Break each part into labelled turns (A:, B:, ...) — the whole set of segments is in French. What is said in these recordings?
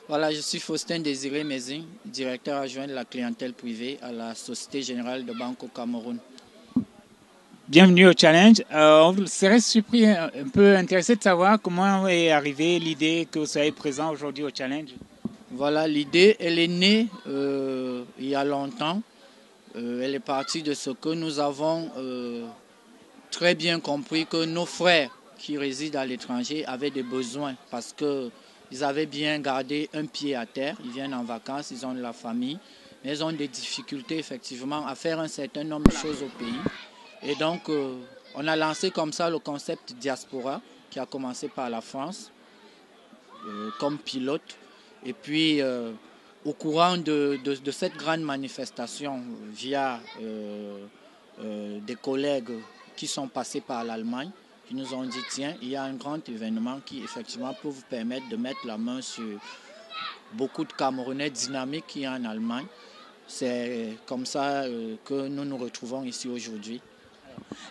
A: Voilà, je suis Faustin Désiré Mézin, directeur adjoint de la clientèle privée à la Société Générale de Banque au Cameroun.
B: Bienvenue au challenge. On serait surpris, un peu intéressé de savoir comment est arrivée l'idée que vous soyez présent aujourd'hui au challenge.
A: Voilà, l'idée, elle est née il y a longtemps. Elle est partie de ce que nous avons très bien compris que nos frères qui résident à l'étranger avaient des besoins parce qu'ils avaient bien gardé un pied à terre. Ils viennent en vacances, ils ont de la famille, mais ils ont des difficultés effectivement à faire un certain nombre de choses au pays. Et donc, on a lancé comme ça le concept diaspora qui a commencé par la France comme pilote. Et puis, au courant de cette grande manifestation via des collègues qui sont passés par l'Allemagne, qui nous ont dit, tiens, il y a un grand événement qui effectivement peut vous permettre de mettre la main sur beaucoup de Camerounais dynamiques qui y a en Allemagne. C'est comme ça que nous nous retrouvons ici aujourd'hui.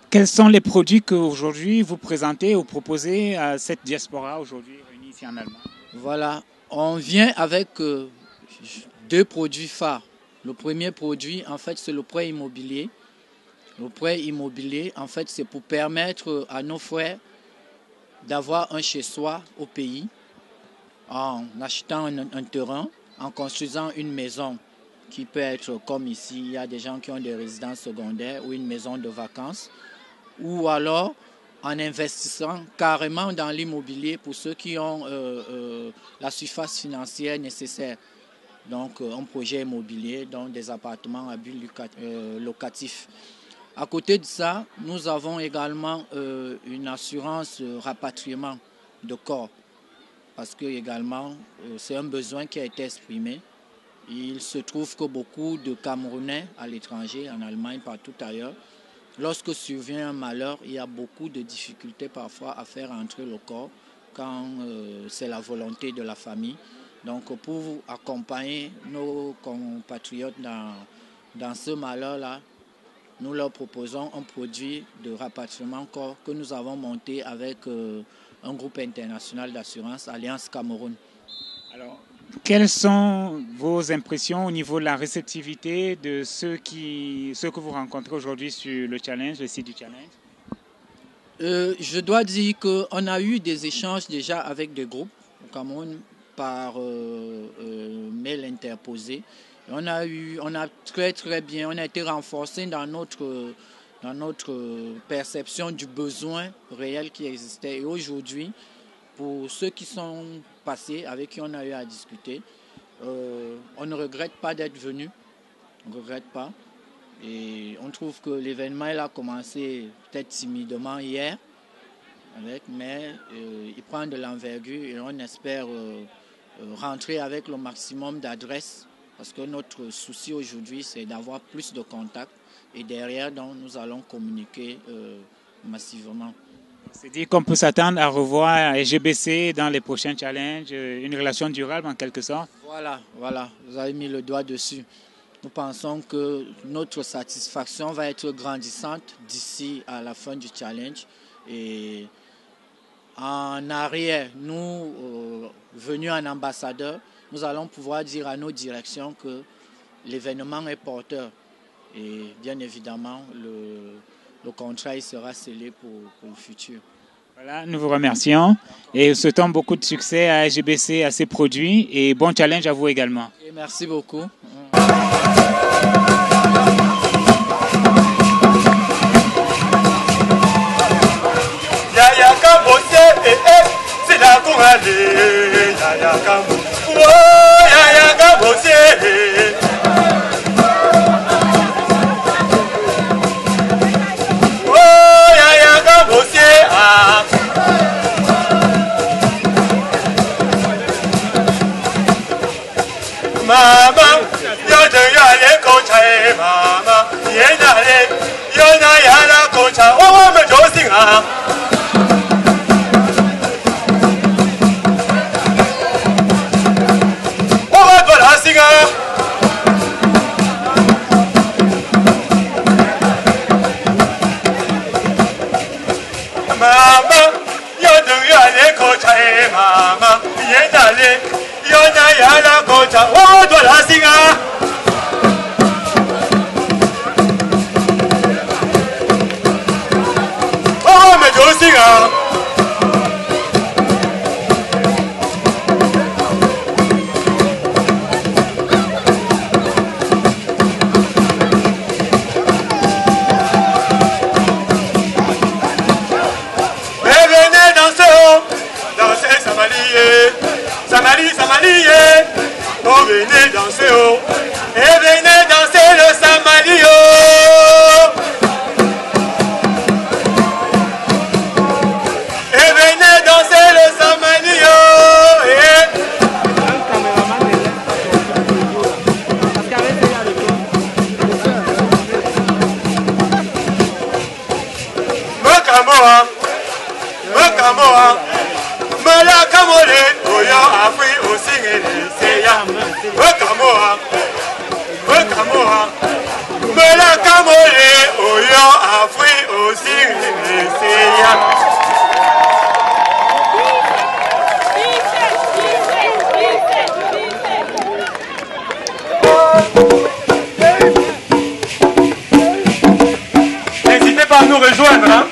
B: Quels sont les produits qu'aujourd'hui vous présentez ou proposez à cette diaspora aujourd'hui réunie ici en Allemagne?
A: Voilà, on vient avec deux produits phares. Le premier produit, en fait, c'est le prêt immobilier. Le prêt immobilier, en fait, c'est pour permettre à nos frères d'avoir un chez-soi au pays en achetant un terrain, en construisant une maison qui peut être comme ici. Il y a des gens qui ont des résidences secondaires ou une maison de vacances. Ou alors en investissant carrément dans l'immobilier pour ceux qui ont la surface financière nécessaire. Donc un projet immobilier, donc des appartements à but locatif. À côté de ça, nous avons également une assurance rapatriement de corps. Parce que également, c'est un besoin qui a été exprimé. Il se trouve que beaucoup de Camerounais à l'étranger, en Allemagne, partout ailleurs, lorsque survient un malheur, il y a beaucoup de difficultés parfois à faire entrer le corps quand c'est la volonté de la famille. Donc pour accompagner nos compatriotes dans ce malheur-là, nous leur proposons un produit de rapatriement corps que nous avons monté avec un groupe international d'assurance, Alliance Cameroun.
B: Alors, quelles sont vos impressions au niveau de la réceptivité de ceux que vous rencontrez aujourd'hui sur le challenge, le site du challenge?
A: Je dois dire qu'on a eu des échanges déjà avec des groupes au Cameroun par mail interposé. On a très bien, on a été renforcé dans notre perception du besoin réel qui existait. Et aujourd'hui, pour ceux qui sont passés, avec qui on a eu à discuter, on ne regrette pas d'être venu. On ne regrette pas. Et on trouve que l'événement a commencé peut-être timidement hier, mais il prend de l'envergure et on espère rentrer avec le maximum d'adresses. Parce que notre souci aujourd'hui, c'est d'avoir plus de contacts. Et derrière, donc, nous allons communiquer massivement.
B: C'est-à-dire qu'on peut s'attendre à revoir SGBC dans les prochains challenges, une relation durable en quelque sorte.
A: Voilà, vous avez mis le doigt dessus. Nous pensons que notre satisfaction va être grandissante d'ici à la fin du challenge. Et en arrière, nous, venus en ambassadeur, nous allons pouvoir dire à nos directions que l'événement est porteur. Et bien évidemment, le contrat il sera scellé pour le futur.
B: Voilà, nous vous remercions et souhaitons beaucoup de succès à SGBC, à ses produits et bon challenge à vous également.
A: Et merci beaucoup.
C: Mama, yo de yale kocha mama, yenale, yo na yala kocha, oh me josinga. Oh me bala singa. Mama, yo de yale kocha mama, yenale, yo na yala la concha, oh, toi la singa. Oh, mais je singa. Oh, venez danser, oh, et venez danser le Samalio. Et venez danser le Samalio. Makamoa, Makamoa, Malakamole, Oyo Afri, Osingele, Seya. Makamoa, Makamoa, Malakamole, Oyo Afri, Osingele, Seya. N'hésitez pas à nous rejoindre, hein.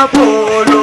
C: Apollo.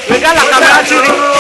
D: Regarde la caméra, chérie.